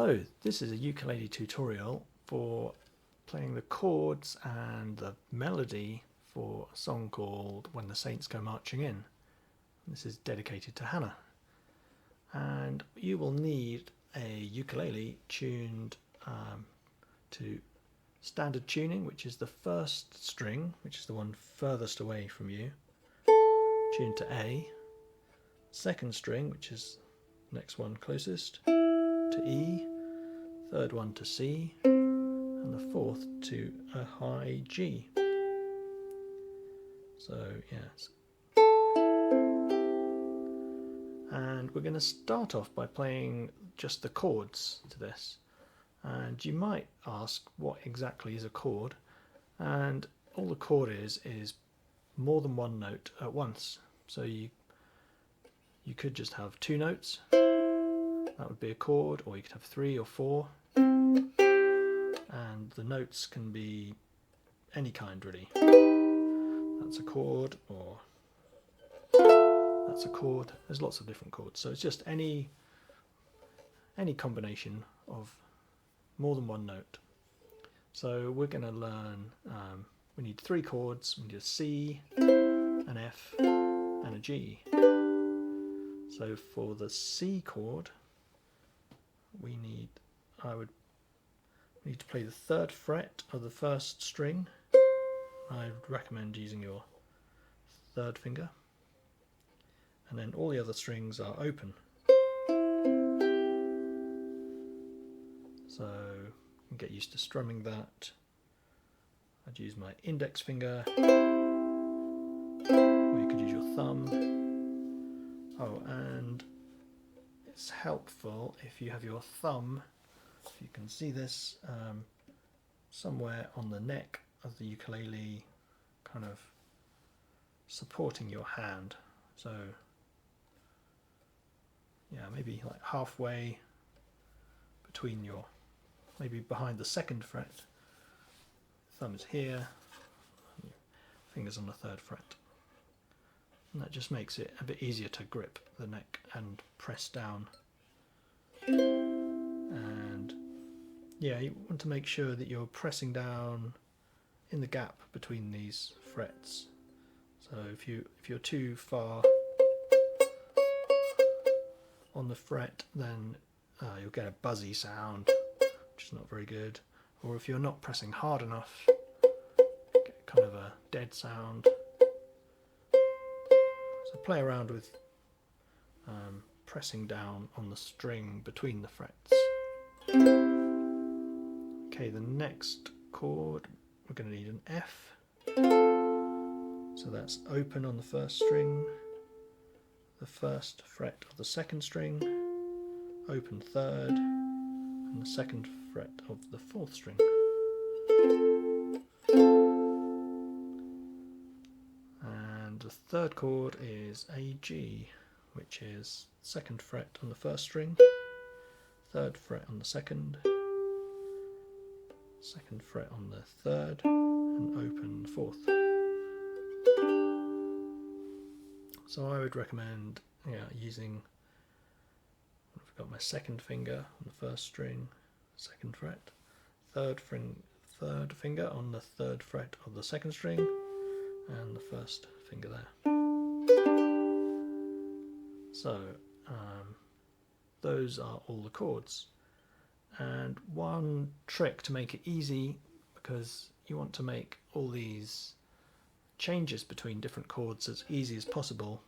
So this is a ukulele tutorial for playing the chords and the melody for a song called When the Saints Go Marching In. This is dedicated to Hannah. And you will need a ukulele tuned to standard tuning, which is the first string, which is the one furthest away from you, tuned to A, second string, which is the next one closest, to E, third one to C, and the fourth to a high G. So yes. And we're going to start off by playing just the chords to this. And you might ask, what exactly is a chord? And all the chord is more than one note at once. So you could just have two notes, that would be a chord, or you could have three or four. And the notes can be any kind really. That's a chord, or that's a chord. There's lots of different chords. So it's just any combination of more than one note. So we're going to learn, we need three chords. We need a C, an F and a G. So for the C chord, I would need to play the third fret of the first string. I would recommend using your third finger. And then all the other strings are open. So you can get used to strumming that. I'd use my index finger, or you could use your thumb. Oh, and it's helpful if you have your thumb, if you can see this, somewhere on the neck of the ukulele, kind of supporting your hand. So yeah, maybe like halfway between your, maybe behind the second fret. Thumb is here, fingers on the third fret. And that just makes it a bit easier to grip the neck and press down. And yeah, you want to make sure that you're pressing down in the gap between these frets. So if you're too far on the fret, then you'll get a buzzy sound, which is not very good. Or if you're not pressing hard enough, you get kind of a dead sound. So play around with pressing down on the string between the frets. Okay, the next chord, we're going to need an F. So that's open on the first string, the first fret of the second string, open third, and the second fret of the fourth string. And the third chord is a G, which is second fret on the first string, third fret on the second fret on the third, and open the fourth. So I would recommend using, I've got my second finger on the first string, second fret, third finger on the third fret of the second string, and the first finger there. So those are all the chords. And one trick to make it easy, because you want to make all these changes between different chords as easy as possible,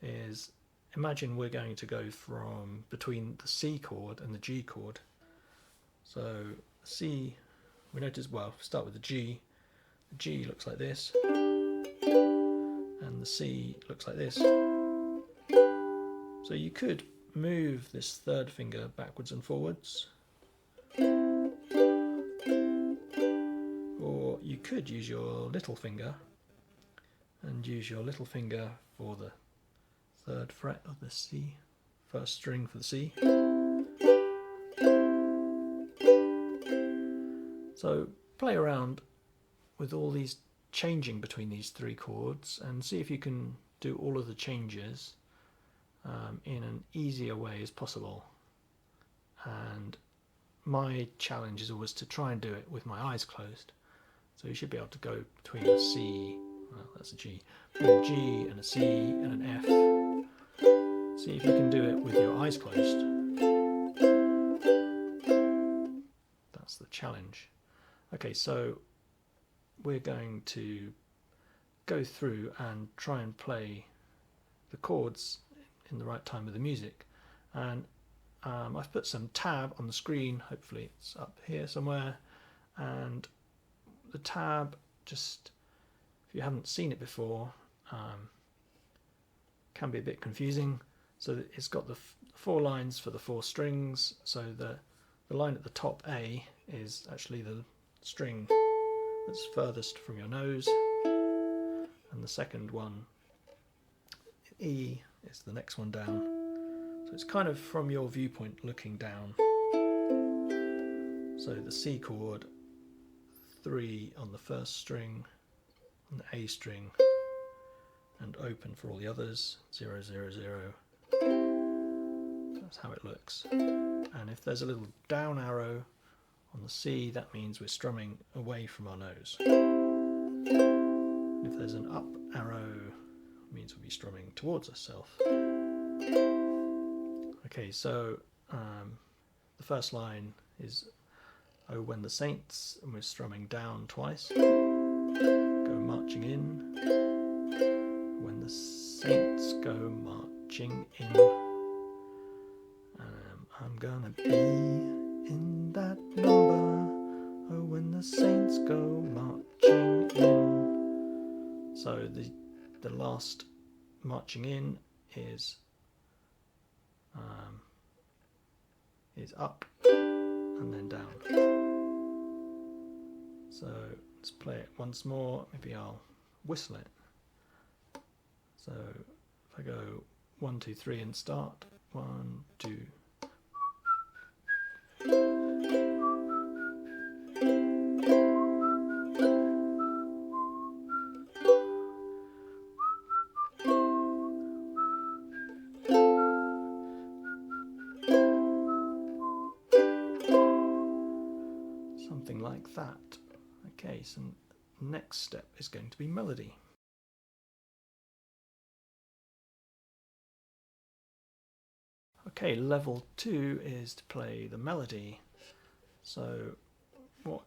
is imagine we're going to go from between the C chord and the G chord. So C, we notice, well, start with the G. The G looks like this, and the C looks like this. So you could move this third finger backwards and forwards, or you could use your little finger and use your little finger for the third fret of the C, first string for the C. So play around with all these changing between these three chords and see if you can do all of the changes in an easier way as possible. and my challenge is always to try and do it with my eyes closed. So you should be able to go between a C, well, that's a G, between a G and a C and an F. See if you can do it with your eyes closed. That's the challenge. Okay, so we're going to go through and try and play the chords in the right time of the music. And I've put some tab on the screen, hopefully it's up here somewhere, and the tab, just if you haven't seen it before, can be a bit confusing. So it's got the 4 lines for the 4 strings, so the line at the top, A, is actually the string that's furthest from your nose, and the second one, E, is the next one down. So it's kind of from your viewpoint looking down. So the C chord, 3 on the first string, on the A string, and open for all the others, 0, 0, 0. That's how it looks. And if there's a little down arrow on the C, that means we're strumming away from our nose. And if there's an up arrow, it means we'll be strumming towards ourselves. Okay, so the first line is "Oh, when the saints," and we're strumming down twice. Go marching in. When the saints go marching in, I'm gonna be in that number. Oh, when the saints go marching in. So the last marching in is up and then down. So let's play it once more. Maybe I'll whistle it. So if I go 1, 2, 3 and start. 1, 2. Something like that. Okay, so next step is going to be melody. Okay, level 2 is to play the melody. So what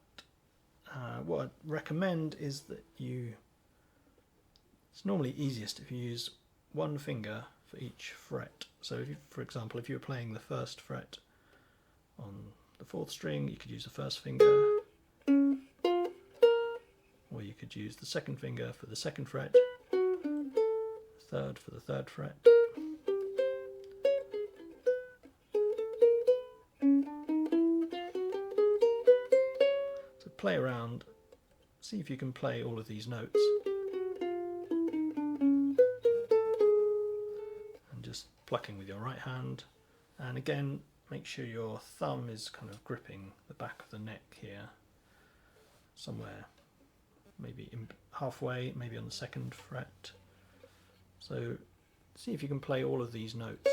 I'd recommend is that it's normally easiest if you use one finger for each fret. So if you, for example, if you were playing the first fret on the 4th string, you could use the first finger, or you could use the 2nd finger for the 2nd fret, 3rd for the 3rd fret. So play around, see if you can play all of these notes, and just plucking with your right hand, and again make sure your thumb is kind of gripping the back of the neck here, somewhere, maybe halfway, maybe on the 2nd fret. So see if you can play all of these notes.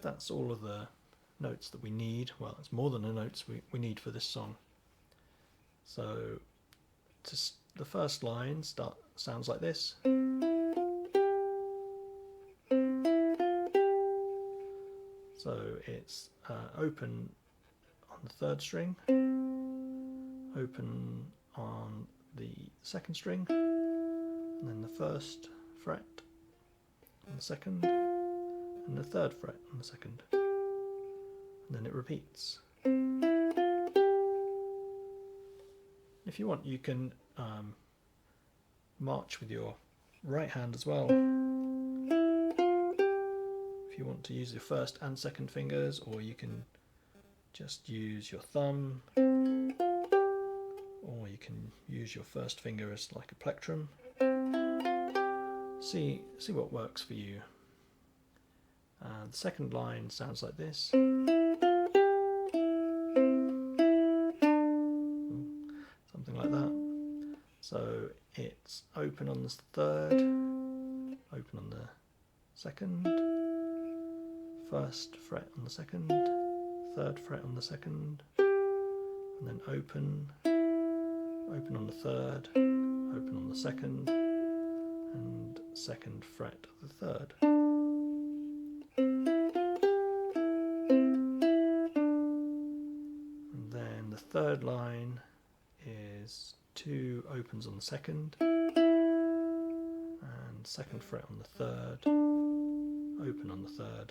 That's all of the notes that we need. Well, it's more than the notes we need for this song. So the first line sounds like this. So it's open on the 3rd string, open on the 2nd string, and then the 1st fret on the 2nd, and the 3rd fret on the 2nd, and then it repeats. If you want, you can march with your right hand as well. If you want to use your 1st and 2nd fingers, or you can just use your thumb, or you can use your 1st finger as like a plectrum. See what works for you. The 2nd line sounds like this. Something like that. So it's open on the third, open on the second, first fret on the second, third fret on the second, and then open on the third, open on the second, and second fret of the third. And then the third line is 2 opens on the second, and second fret on the third, open on the third,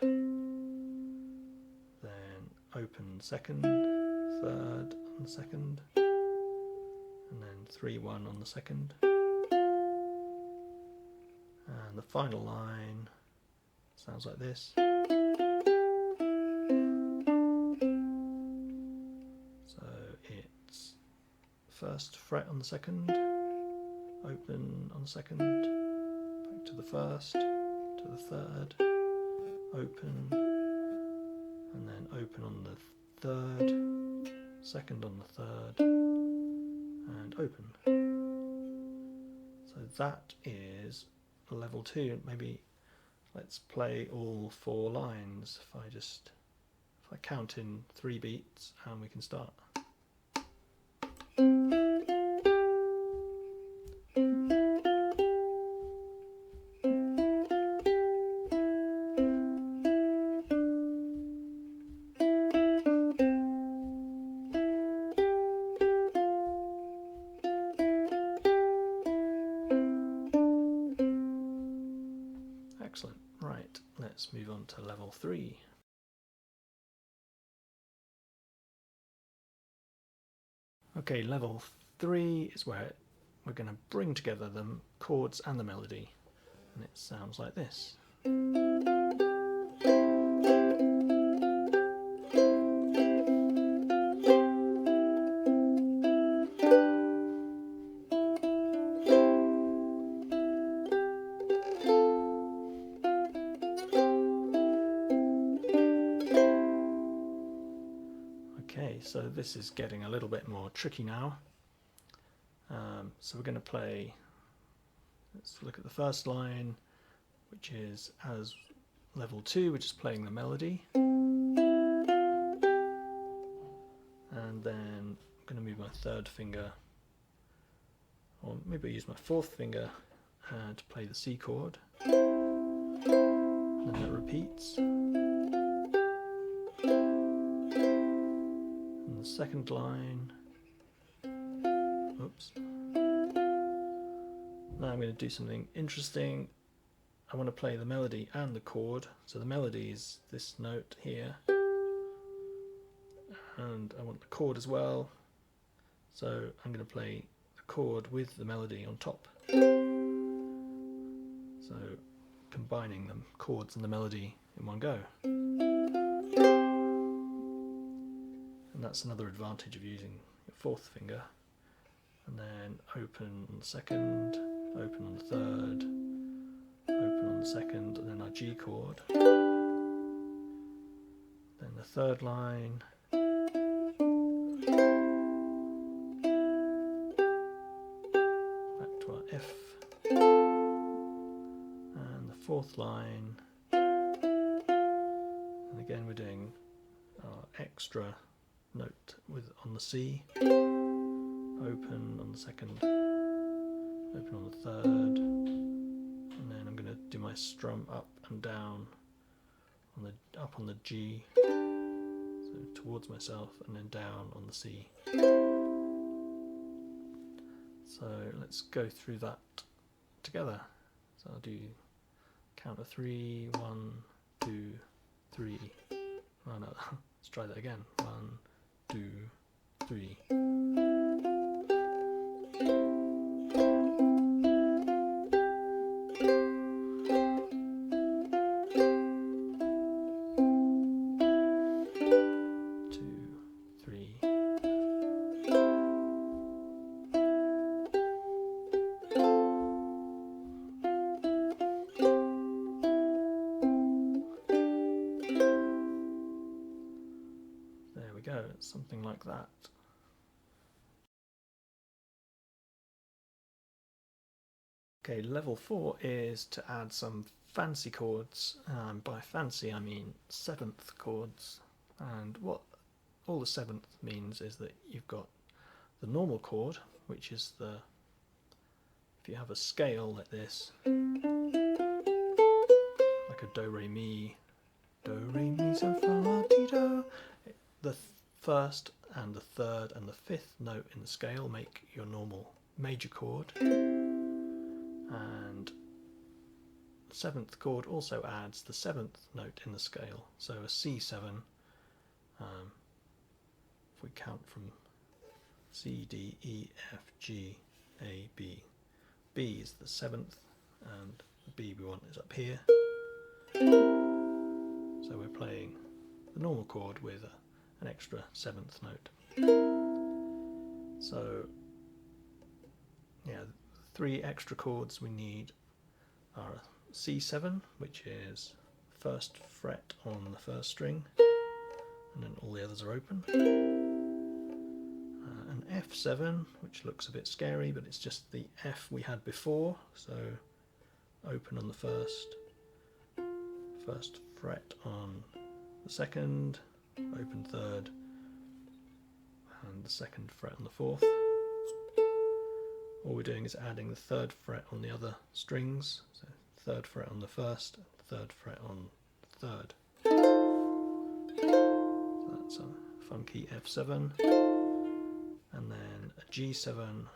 then open second, third on the second, and then 3-1 on the second. And the final line sounds like this. So it's first fret on the second, open on the second, back to the first, to the third, open, and then open on the third, second on the third, and open. So that is level 2. Maybe let's play all 4 lines. If I count in 3 beats, and we can start. Excellent. Right, let's move on to level 3. Okay, level 3 is where we're going to bring together the chords and the melody, and it sounds like this. Okay, so this is getting a little bit more tricky now. So we're going to play, let's look at the first line, which is as level 2, which is playing the melody. And then I'm going to move my third finger, or maybe I use my fourth finger to play the C chord. And then that repeats. The second line, oops, now I'm going to do something interesting. I want to play the melody and the chord, so the melody is this note here, and I want the chord as well, so I'm going to play the chord with the melody on top, so combining the chords and the melody in one go. And that's another advantage of using your fourth finger. And then open on the second, open on the third, open on the second, and then our G chord. Then the third line. Back to our F. And the fourth line. And again we're doing our extra note on the C, open on the second, open on the third, and then I'm going to do my strum up and down up on the G, so towards myself, and then down on the C. So let's go through that together. So I'll do count of 3, 1, 2, 3. Oh no, let's try that again. 1, 2, 3. There we go, something like that. Okay, level 4 is to add some fancy chords. By fancy I mean 7th chords, and what all the 7th means is that you've got the normal chord, which is if you have a scale like this, like a do re mi so fa la ti do, the first and the third and the fifth note in the scale make your normal major chord, and the 7th chord also adds the 7th note in the scale, so a C7. If we count from C, D, E, F, G, A, B. B is the 7th, and the B we want is up here. So we're playing the normal chord with an extra 7th note. So, yeah, the 3 extra chords we need are C7, which is first fret on the first string, and then all the others are open. An F7, which looks a bit scary, but it's just the F we had before, so open on the first fret on the second, open third, and the second fret on the fourth. All we're doing is adding the 3rd fret on the other strings, so 3rd fret on the first, 3rd fret on the third. So that's a funky F7, and then a G7,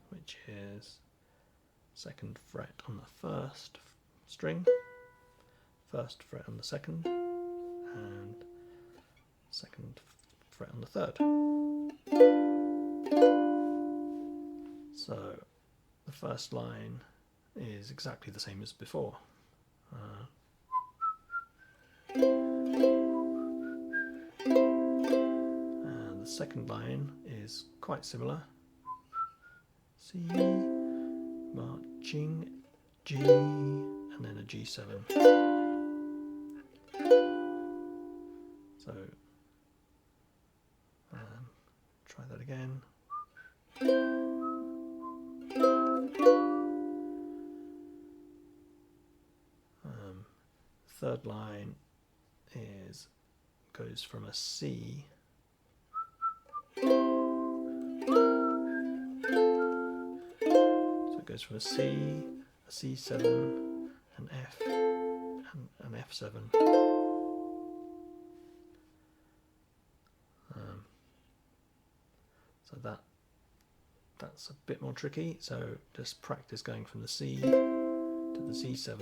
which is 2nd fret on the first string, 1st fret on the second, and 2nd fret on the third. So the first line is exactly the same as before. And the second line is quite similar. C, marching, G, and then a G7. So try that again. Third line goes from a C so it goes from a C, a C7, an F, and an F7. So that's a bit more tricky, so just practice going from the C to the C7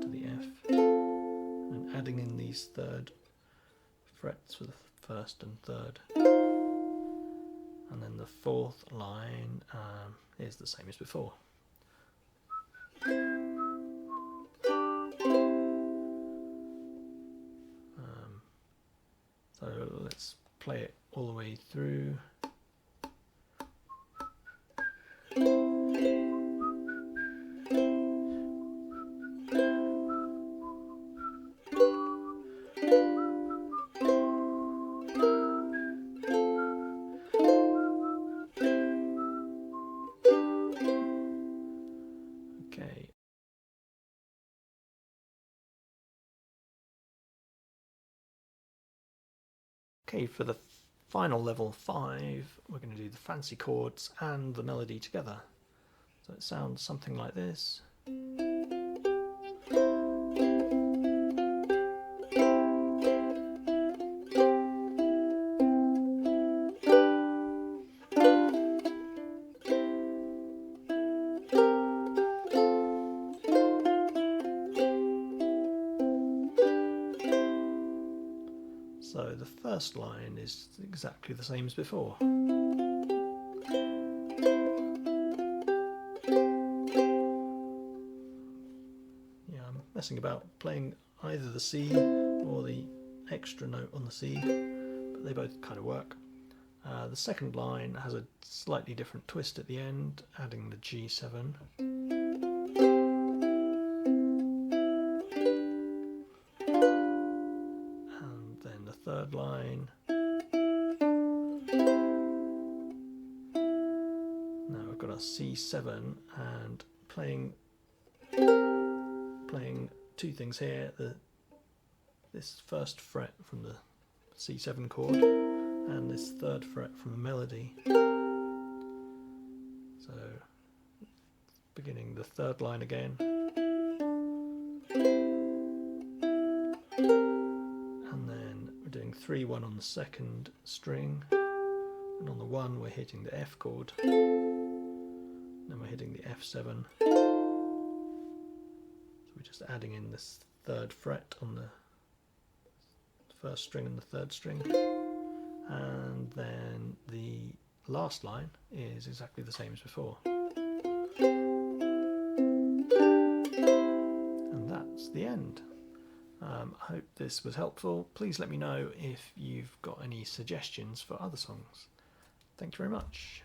to the F, and adding in these 3rd frets for the 1st and 3rd, and then the 4th line is the same as before. So let's play it all the way through. Okay, for the final level 5, we're going to do the fancy chords and the melody together. So it sounds something like this. So the first line is exactly the same as before. Yeah, I'm messing about playing either the C or the extra note on the C, but they both kind of work. The second line has a slightly different twist at the end, adding the G7. Third line. Now I've got a C7 and playing two things here. This first fret from the C7 chord and this third fret from the melody. So beginning the third line again, and then we're doing 3-1 on the second string, and on the 1 we're hitting the F chord, then we're hitting the F7, so we're just adding in this third fret on the first string and the third string, and then the last line is exactly the same as before. And that's the end. I hope this was helpful. Please let me know if you've got any suggestions for other songs. Thank you very much.